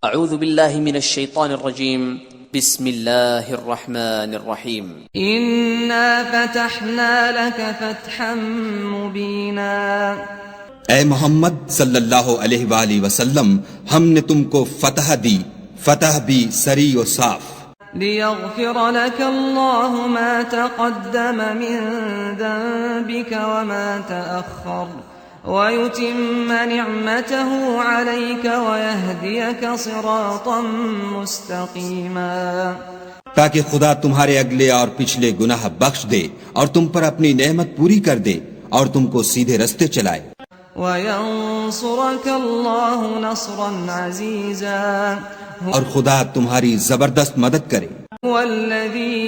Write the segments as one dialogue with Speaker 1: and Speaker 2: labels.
Speaker 1: اعوذ باللہ من الشیطان الرجیم بسم اللہ الرحمن الرحیم
Speaker 2: انا فتحنا لك فتحا مبینا
Speaker 3: اے محمد صلی اللہ علیہ وآلہ وسلم، ہم نے تم کو فتح دی، فتح بھی سری و صاف،
Speaker 2: ليغفر لك الله ما تقدم من ذنبك وما تأخر ويتم نعمته عليك ويهديك صراطا مستقيما،
Speaker 3: تاکہ خدا تمہارے اگلے اور پچھلے گناہ بخش دے اور تم پر اپنی نعمت پوری کر دے اور تم کو سیدھے رستے چلائے،
Speaker 2: وينصرك الله نصرا عزيزا،
Speaker 3: اور خدا تمہاری زبردست مدد کرے۔
Speaker 2: والذي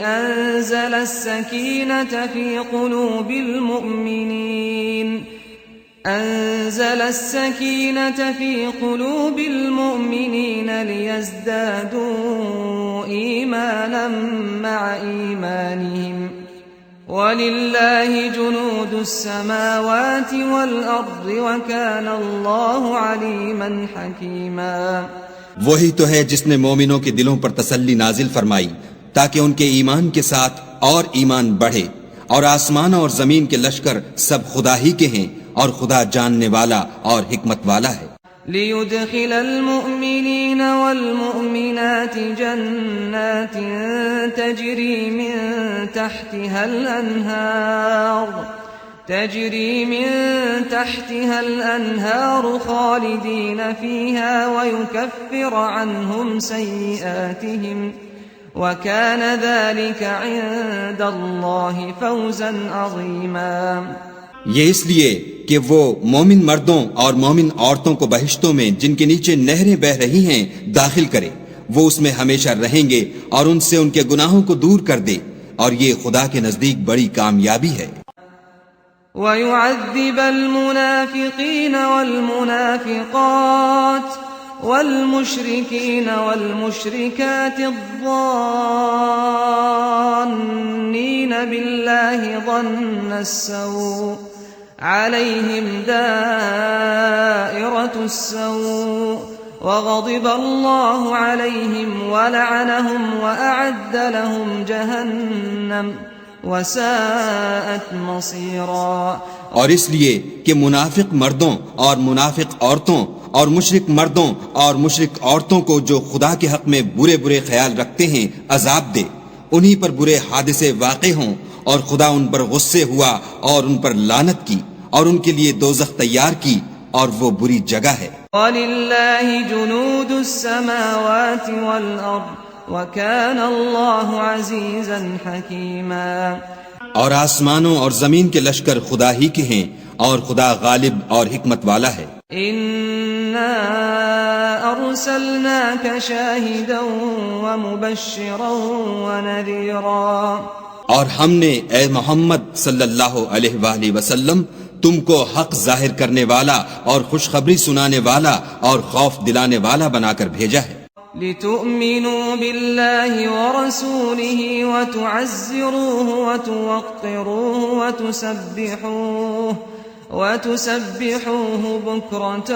Speaker 2: أنزل السكينة في قلوب المؤمنين ليزدادوا إيمانا مع إيمانهم ولله جنود السماوات والأرض وكان الله عليما حكيما۔
Speaker 3: وہی تو ہے جس نے مومنوں کے دلوں پر تسلی نازل فرمائی تاکہ ان کے ایمان کے ساتھ اور ایمان بڑھے، اور آسمان اور زمین کے لشکر سب خدا ہی کے ہیں، اور خدا جاننے والا اور حکمت والا ہے۔
Speaker 2: ليدخل المؤمنين والمؤمنات جنات تجري من تحتها الأنهار خالدين فيها ويكفر عنهم سيئاتهم وكان ذلك عند الله فوزا عظيما۔
Speaker 3: یہ اس لیے کہ وہ مومن مردوں اور مومن عورتوں کو بہشتوں میں جن کے نیچے نہریں بہہ رہی ہیں داخل کرے، وہ اس میں ہمیشہ رہیں گے اور ان سے ان کے گناہوں کو دور کر دے، اور یہ خدا کے نزدیک بڑی کامیابی ہے۔
Speaker 2: وَيُعَذِّبَ الْمُنَافِقِينَ وَالْمُنَافِقَاتِ وَالْمُشْرِكِينَ وَالْمُشْرِكَاتِ الظَّانِّينَ بِاللَّهِ ظَنَّ السَّوْءِ عَلَيْهِمْ دَائِرَةُ السَّوْءِ وَغَضِبَ اللَّهُ عَلَيْهِمْ وَلَعَنَهُمْ وَأَعَدَّ لَهُمْ جَهَنَّمَ وَسَاءَتْ مَصِيرًا۔
Speaker 3: اور اس لیے کہ منافق مردوں اور منافق عورتوں اور مشرک مردوں اور مشرک عورتوں کو جو خدا کے حق میں برے برے خیال رکھتے ہیں عذاب دے، انہی پر برے حادثے واقع ہوں، اور خدا ان پر غصے ہوا اور ان پر لعنت کی اور ان کے لیے دوزخ تیار کی، اور وہ بری جگہ ہے۔
Speaker 2: وَلِلَّهِ جُنُودُ السَّمَاوَاتِ وَالْأَرْضِ وَكَانَ اللَّهُ عَزِيزًا حَكِيمًا۔
Speaker 3: اور آسمانوں اور زمین کے لشکر خدا ہی کے ہیں، اور خدا غالب اور حکمت والا ہے۔
Speaker 2: إِنَّا أَرْسَلْنَاكَ شَاهِدًا وَمُبَشِّرًا وَنَذِيرًا۔
Speaker 3: اور ہم نے اے محمد صلی اللہ علیہ وآلہ وسلم تم کو حق ظاہر کرنے والا اور خوشخبری سنانے والا اور خوف دلانے والا بنا کر بھیجا ہے،
Speaker 2: لِتُؤْمِنُوا بِاللَّهِ وَرَسُولِهِ وَتُعَزِّرُوهُ وَتُوَقِّرُوهُ وَتُسَبِّحُوهُ بُكْرَةً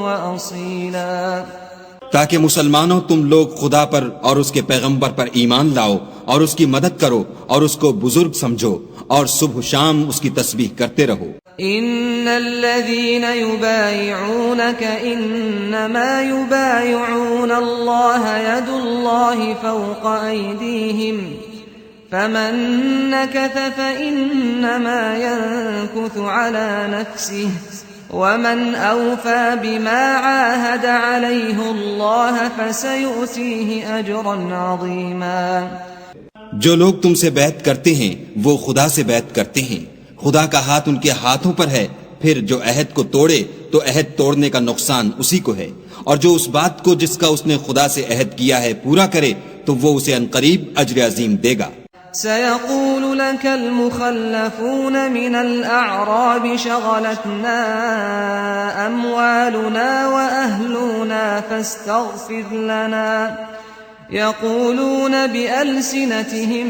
Speaker 2: وَأَصِيلًا۔
Speaker 3: تاکہ مسلمانوں تم لوگ خدا پر اور اس کے پیغمبر پر ایمان لاؤ اور اس کی مدد کرو اور اس کو بزرگ سمجھو اور صبح شام اس کی تسبیح کرتے رہو۔
Speaker 2: ان الذين يبايعونك انما يبايعون الله يد الله فوق ايديهم فمن نكث فانما ينكث على نفسه ومن اوفى بما عاهد عليه الله فسيؤتيه اجرا عظيما۔
Speaker 3: جو لوگ تم سے بیعت کرتے ہیں وہ خدا سے بیعت کرتے ہیں، خدا کا ہاتھ ان کے ہاتھوں پر ہے، پھر جو عہد کو توڑے تو عہد توڑنے کا نقصان اسی کو ہے، اور جو اس بات کو جس کا اس نے خدا سے عہد کیا ہے پورا کرے تو وہ اسے عنقریب اجر عظیم دے گا۔
Speaker 2: سيقول لك المخلفون من الأعراب شغلتنا أموالنا وأهلنا فاستغفر لنا يقولون بألسنتهم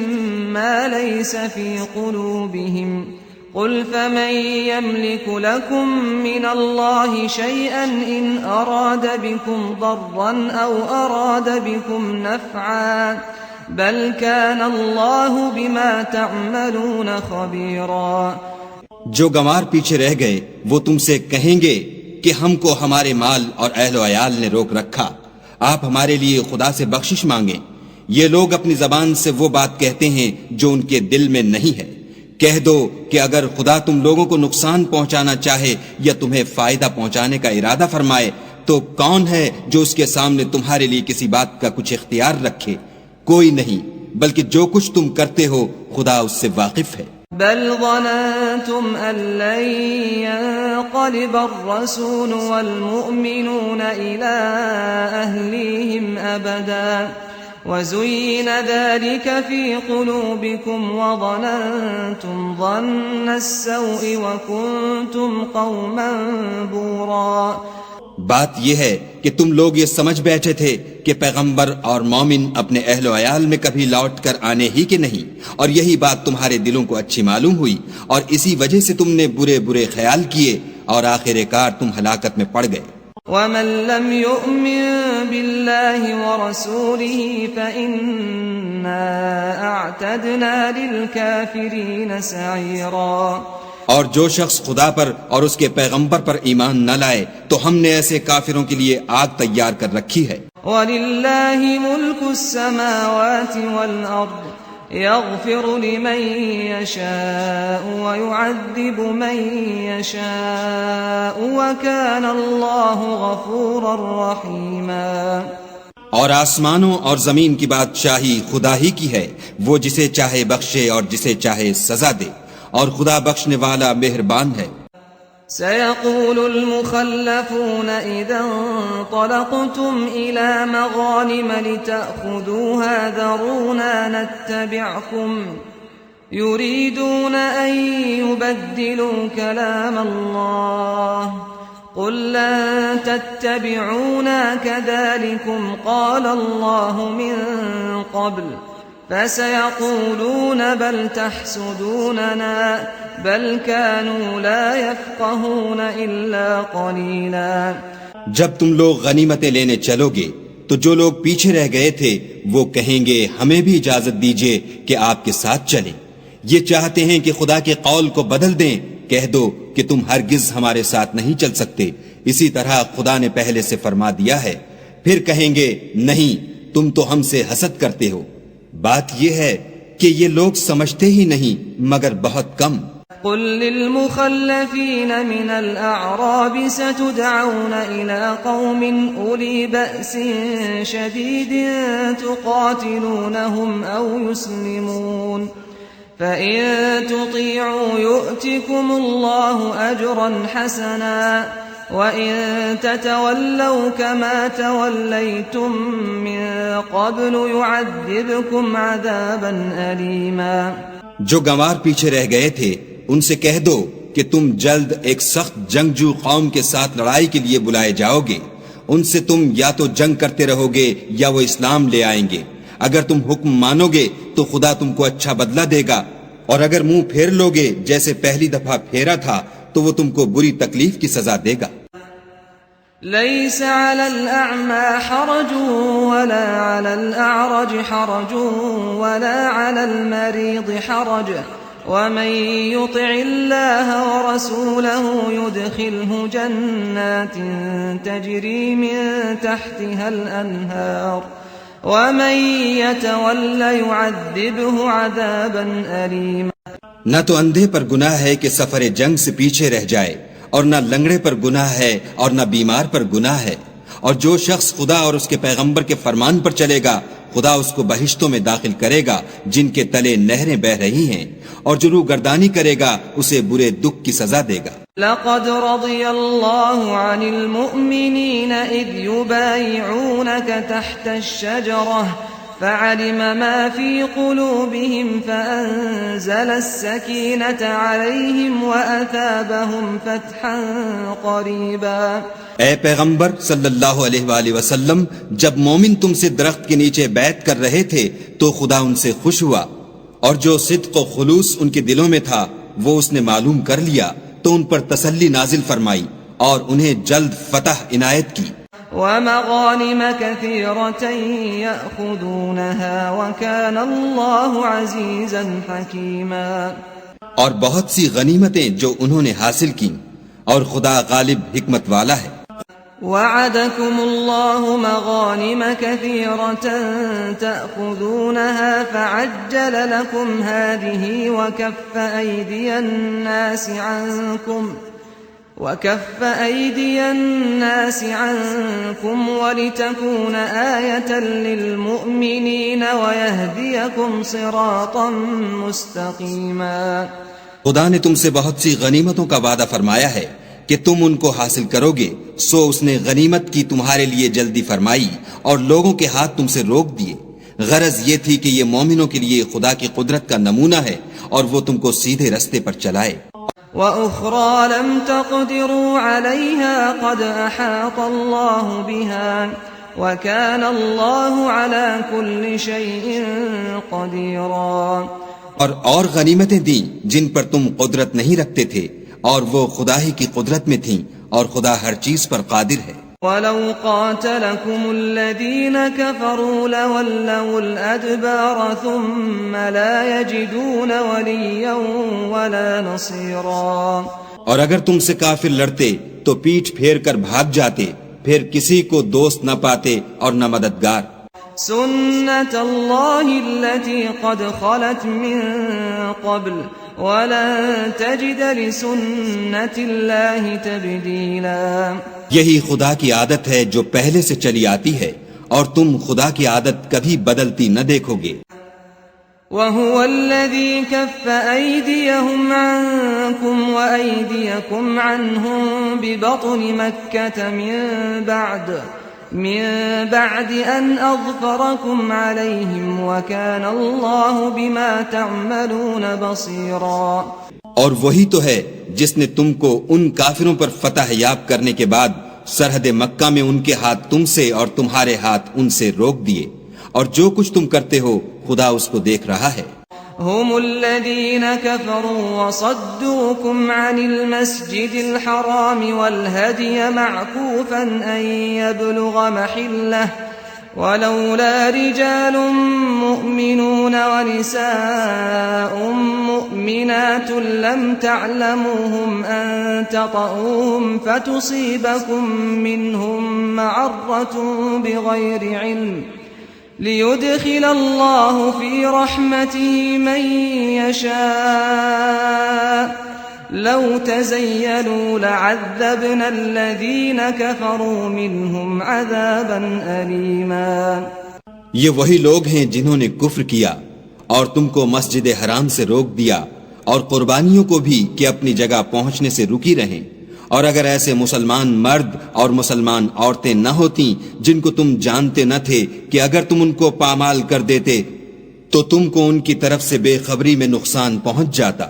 Speaker 2: ما ليس في قلوبهم قل فمن يملك لكم من الله شيئا إن أراد بكم ضرا أو أراد بكم نفعا بل كان الله بما تعملون خبيرا.
Speaker 3: جو گنوار پیچھے رہ گئے وہ تم سے کہیں گے کہ ہم کو ہمارے مال اور اہل و عیال نے روک رکھا، آپ ہمارے لیے خدا سے بخشش مانگیں. یہ لوگ اپنی زبان سے وہ بات کہتے ہیں جو ان کے دل میں نہیں ہے. کہہ دو کہ اگر خدا تم لوگوں کو نقصان پہنچانا چاہے یا تمہیں فائدہ پہنچانے کا ارادہ فرمائے تو کون ہے جو اس کے سامنے تمہارے لیے کسی بات کا کچھ اختیار رکھے؟ کوئی نہیں، بلکہ جو کچھ تم کرتے ہو خدا اس سے واقف ہے.
Speaker 2: بل ظننتم أن لن ينقلب الرسول والمؤمنون إلى أهليهم أبدا وزين ذلك في قلوبكم وظننتم ظن السوء وكنتم قوما بورا.
Speaker 3: بات یہ ہے کہ تم لوگ یہ سمجھ بیٹھے تھے کہ پیغمبر اور مومن اپنے اہل و عیال میں کبھی لوٹ کر آنے ہی کے نہیں، اور یہی بات تمہارے دلوں کو اچھی معلوم ہوئی اور اسی وجہ سے تم نے برے برے خیال کیے اور آخر کار تم ہلاکت میں پڑ گئے.
Speaker 2: ومن لم يؤمن بالله ورسوله فإنا أعتدنا للكافرين سعيرا.
Speaker 3: اور جو شخص خدا پر اور اس کے پیغمبر پر ایمان نہ لائے تو ہم نے ایسے کافروں کے لیے آگ تیار کر رکھی ہے.
Speaker 2: وَلِلَّهِ مُلْكُ السَّمَاوَاتِ وَالْأَرْضِ يَغْفِرُ لِمَن يَشَاءُ وَيُعَذِّبُ مَن يَشَاءُ وَكَانَ اللَّهُ غَفُورًا رَّحِيمًا.
Speaker 3: اور آسمانوں اور زمین کی بادشاہی خدا ہی کی ہے، وہ جسے چاہے بخشے اور جسے چاہے سزا دے، اور خدا بخشنے والا مہربان ہے.
Speaker 2: سيقول المخلفون إذا انطلقتم إلى مغانم لتأخذوها ذرونا نتبعكم يريدون أن يبدلوا كلام الله قل لن تتبعونا كذلكم قال الله من قبل فسيقولون بل تحسدوننا بل كانوا لا يفقهون إلا قليلا.
Speaker 3: جب تم لوگ غنیمتیں لینے چلو گے تو جو لوگ پیچھے رہ گئے تھے وہ کہیں گے ہمیں بھی اجازت دیجیے کہ آپ کے ساتھ چلیں. یہ چاہتے ہیں کہ خدا کے قول کو بدل دیں. کہہ دو کہ تم ہرگز ہمارے ساتھ نہیں چل سکتے، اسی طرح خدا نے پہلے سے فرما دیا ہے. پھر کہیں گے نہیں، تم تو ہم سے حسد کرتے ہو. بات یہ ہے کہ یہ لوگ سمجھتے ہی نہیں مگر بہت کم.
Speaker 2: قل للمخلفين من الأعراب ستدعون إلى قوم أولي بأس شديد تقاتلونهم أو يسلمون فإن تطيعوا يؤتكم الله أجرا حسنا وَإِن تَتَوَلَّوْا كَمَا تَوَلَّيْتُم مِّن قَبْلُ يُعَذِّبْكُمْ عَذَابًا أَلِيمًا.
Speaker 3: جو گنوار پیچھے رہ گئے تھے ان سے کہہ دو کہ تم جلد ایک سخت جنگجو قوم کے ساتھ لڑائی کے لیے بلائے جاؤ گے. ان سے تم یا تو جنگ کرتے رہو گے یا وہ اسلام لے آئیں گے. اگر تم حکم مانو گے تو خدا تم کو اچھا بدلہ دے گا، اور اگر منہ پھیر لو گے جیسے پہلی دفعہ پھیرا تھا تو وہ تم کو بری تکلیف کی سزا دے گا.
Speaker 2: ليس على الأعمى حرج ولا على الأعرج حرج ولا على المريض حرج ومن يطع الله ورسوله يدخله جنات تجري من تحتها الأنهار ومن يتولى يعذبه عذابا أليما.
Speaker 3: نہ تو اندھے پر گناہ ہے کہ سفر جنگ سے پیچھے رہ جائے، اور نہ لنگڑے پر گناہ ہے اور نہ بیمار پر گناہ ہے. اور جو شخص خدا اور اس کے پیغمبر کے فرمان پر چلے گا خدا اس کو بہشتوں میں داخل کرے گا جن کے تلے نہریں بہ رہی ہیں، اور جو روگردانی کرے گا اسے برے دکھ کی سزا دے گا.
Speaker 2: لقد رضي الله عن المؤمنين إذ يبايعونك تحت الشجرة فعلم ما في قلوبهم فأنزل السكينة عليهم وأثابهم فتحا قريبا.
Speaker 3: اے پیغمبر صلی اللہ علیہ وآلہ وسلم، جب مومن تم سے درخت کے نیچے بیعت کر رہے تھے تو خدا ان سے خوش ہوا، اور جو صدق و خلوص ان کے دلوں میں تھا وہ اس نے معلوم کر لیا تو ان پر تسلی نازل فرمائی اور انہیں جلد فتح عنایت کی.
Speaker 2: ومغانم كثيرة يأخذونها وكان الله عزيزا حكيما.
Speaker 3: اور بہت سی غنیمتیں جو انہوں نے حاصل کی اور خدا غالب حکمت والا ہے.
Speaker 2: وعدكم الله مغانم كثيرة تأخذونها فعجل لكم هذه وكف أيدي الناس عنكم ولتكون آية للمؤمنين ويهديكم صراطا مستقيما.
Speaker 3: خدا نے تم سے بہت سی غنیمتوں کا وعدہ فرمایا ہے کہ تم ان کو حاصل کرو گے، سو اس نے غنیمت کی تمہارے لیے جلدی فرمائی اور لوگوں کے ہاتھ تم سے روک دیے. غرض یہ تھی کہ یہ مومنوں کے لیے خدا کی قدرت کا نمونہ ہے اور وہ تم کو سیدھے رستے پر چلائے.
Speaker 2: وَأُخْرَى لَمْ تَقْدِرُوا عَلَيْهَا قَدْ أَحَاطَ اللَّهُ بِهَا وَكَانَ اللَّهُ عَلَى كُلِّ شَيْءٍ قَدِيرًا.
Speaker 3: اور غنیمتیں دیں جن پر تم قدرت نہیں رکھتے تھے اور وہ خدا ہی کی قدرت میں تھیں اور خدا ہر چیز پر قادر ہے.
Speaker 2: وَلَوْ قَاتَلَكُمُ الَّذِينَ كَفَرُوا لَوَلَّوُا الْأَدْبَارَ ثُمَّ لَا يَجِدُونَ وَلِيًّا وَلَا نَصِيرًا.
Speaker 3: اور اگر تم سے کافر لڑتے تو پیٹھ پھیر کر بھاگ جاتے، پھر کسی کو دوست نہ پاتے اور نہ مددگار.
Speaker 2: سُنَّةَ اللَّهِ الَّتِي قَدْ خَلَتْ مِن قَبْلُ وَلَن تَجِدَ لِسُنَّةِ اللَّهِ تَبْدِيلًا.
Speaker 3: یہی خدا کی عادت ہے جو پہلے سے چلی آتی ہے اور تم خدا کی عادت کبھی بدلتی نہ دیکھو گے.
Speaker 2: وَهُوَ الَّذِي كَفَّ أَيْدِيَهُمْ عَنكُمْ وَأَيْدِيَكُمْ عَنْهُمْ بِبَطْنِ مَكَّةَ من بعد أن أظفركم عليهم وكان الله بما تعملون بصيرا.
Speaker 3: اور وہی تو ہے جس نے تم کو ان کافروں پر فتح یاب کرنے کے بعد سرحد مکہ میں ان کے ہاتھ تم سے اور تمہارے ہاتھ ان سے روک دیے، اور جو کچھ تم کرتے ہو خدا اس کو دیکھ رہا ہے.
Speaker 2: هم الذين كفروا وصدوكم عن المسجد الحرام والهدي معكوفا أن يبلغ محله ولولا رجال مؤمنون ونساء مؤمنات لم تعلموهم أن تطؤوهم فتصيبكم منهم معرة بغير علم ليدخل الله في رحمته من يشاء لو تزيلوا لعذبنا الذين كفروا منهم عذابا أليما.
Speaker 3: یہ وہی لوگ ہیں جنہوں نے کفر کیا اور تم کو مسجد حرام سے روک دیا اور قربانیوں کو بھی کہ اپنی جگہ پہنچنے سے رکی رہیں. اور اگر ایسے مسلمان مرد اور مسلمان عورتیں نہ ہوتیں جن کو تم جانتے نہ تھے کہ اگر تم ان کو پامال کر دیتے تو تم کو ان کی طرف سے بے خبری میں نقصان پہنچ جاتا،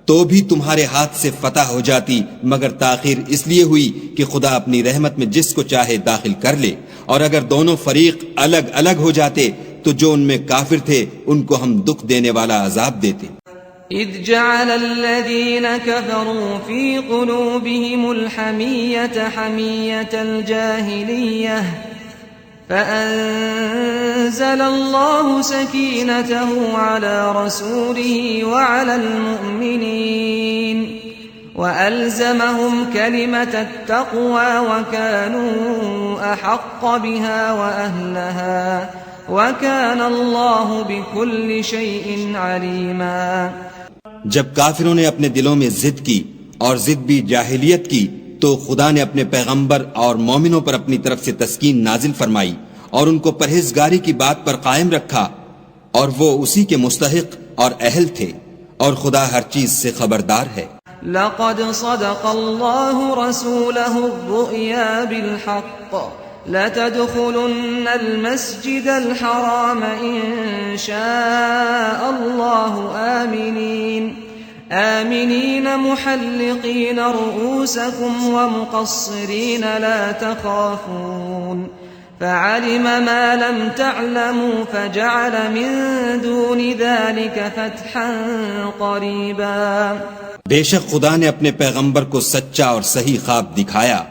Speaker 3: تو بھی تمہارے ہاتھ سے فتح ہو جاتی، مگر تاخیر اس لیے ہوئی کہ خدا اپنی رحمت میں جس کو چاہے داخل کر لے. اور اگر دونوں فریق الگ الگ ہو جاتے تو جو ان میں کافر تھے ان کو ہم دکھ دینے والا عذاب دیتے.
Speaker 2: إذ جعل الذين كفروا في قلوبهم الحمية حمية الجاهلية فأنزل الله سكينته على رسوله وعلى المؤمنين وألزمهم كلمة التقوى وكانوا أحق بها وأهلها وكان الله بكل شيء عليما.
Speaker 3: جب کافروں نے اپنے دلوں میں ضد کی اور ضد بھی جاہلیت کی تو خدا نے اپنے پیغمبر اور مومنوں پر اپنی طرف سے تسکین نازل فرمائی اور ان کو پرہیزگاری کی بات پر قائم رکھا، اور وہ اسی کے مستحق اور اہل تھے، اور خدا ہر چیز سے خبردار ہے.
Speaker 2: لقد صدق الله رسوله الرؤيا بالحق لتدخلن المسجد الحرام إن شاء الله آمنين محلقين رؤوسكم ومقصرين لا تخافون فعلم ما لم تعلموا فجعل من دون ذلك فتحا قريبا.
Speaker 3: بے شک خدا نے اپنے پیغمبر کو سچا اور صحیح خواب دکھایا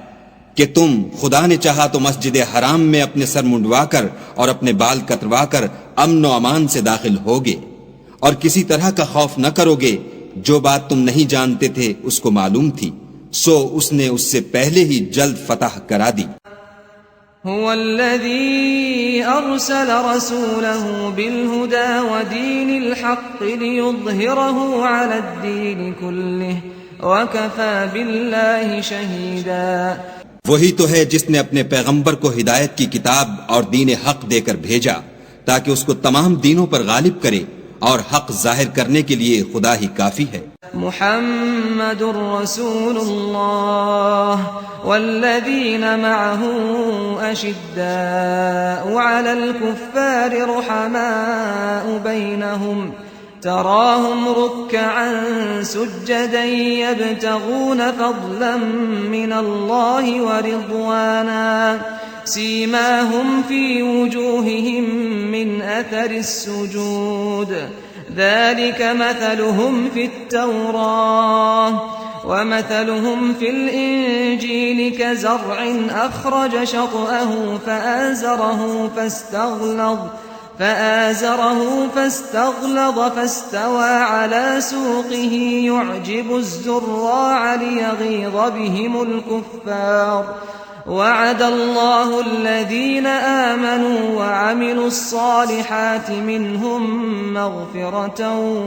Speaker 3: کہ تم خدا نے چاہا تو مسجد حرام میں اپنے سر منڈوا کر اور اپنے بال کتروا کر امن و امان سے داخل ہوگے اور کسی طرح کا خوف نہ کرو گے. جو بات تم نہیں جانتے تھے اس کو معلوم تھی، سو اس نے اس سے پہلے ہی جلد فتح کرا دی.
Speaker 2: هو الذي أرسل رسوله بالهدى ودين الحق ليظهره على الدين كله وكفى بالله شهيدا.
Speaker 3: وہی تو ہے جس نے اپنے پیغمبر کو ہدایت کی کتاب اور دین حق دے کر بھیجا تاکہ اس کو تمام دینوں پر غالب کرے، اور حق ظاہر کرنے کے لیے خدا ہی کافی ہے.
Speaker 2: محمد رسول الله والذين معه أشداء على الكفار رحماء بينهم تراهم ركعا سجدا يبتغون فضلا من الله ورضوانا سيماهم في وجوههم من أثر السجود ذلك مثلهم في التوراة ومثلهم في الإنجيل كزرع أخرج شطأه فآزره فاستغلظ فاستوى على سوقه يعجب الزراع ليغيظ بهم الكفار وعد الله الذين آمنوا وعملوا الصالحات منهم مغفرة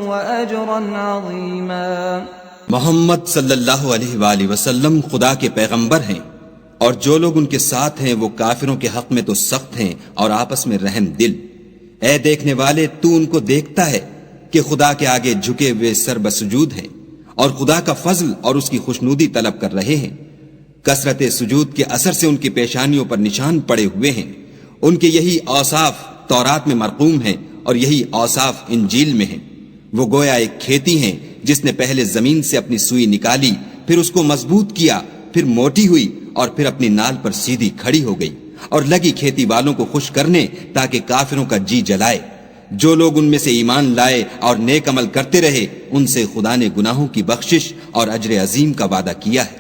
Speaker 2: وأجرا عظيما.
Speaker 3: محمد صلی اللہ علیہ وآلہ وسلم خدا کے پیغمبر ہیں، اور جو لوگ ان کے ساتھ ہیں وہ کافروں کے حق میں تو سخت ہیں اور آپس میں رحم دل. اے دیکھنے والے، تو ان کو دیکھتا ہے کہ خدا کے آگے جھکے ہوئے سر بسجود ہیں اور خدا کا فضل اور اس کی خوشنودی طلب کر رہے ہیں. کثرت سجود کے اثر سے ان کی پیشانیوں پر نشان پڑے ہوئے ہیں. ان کے یہی اوصاف تورات میں مرقوم ہیں اور یہی اوصاف انجیل میں ہیں. وہ گویا ایک کھیتی ہیں جس نے پہلے زمین سے اپنی سوئی نکالی، پھر اس کو مضبوط کیا، پھر موٹی ہوئی اور پھر اپنی نال پر سیدھی کھڑی ہو گئی اور لگی کھیتی والوں کو خوش کرنے تاکہ کافروں کا جی جلائے. جو لوگ ان میں سے ایمان لائے اور نیک عمل کرتے رہے ان سے خدا نے گناہوں کی بخشش اور اجر عظیم کا وعدہ کیا ہے.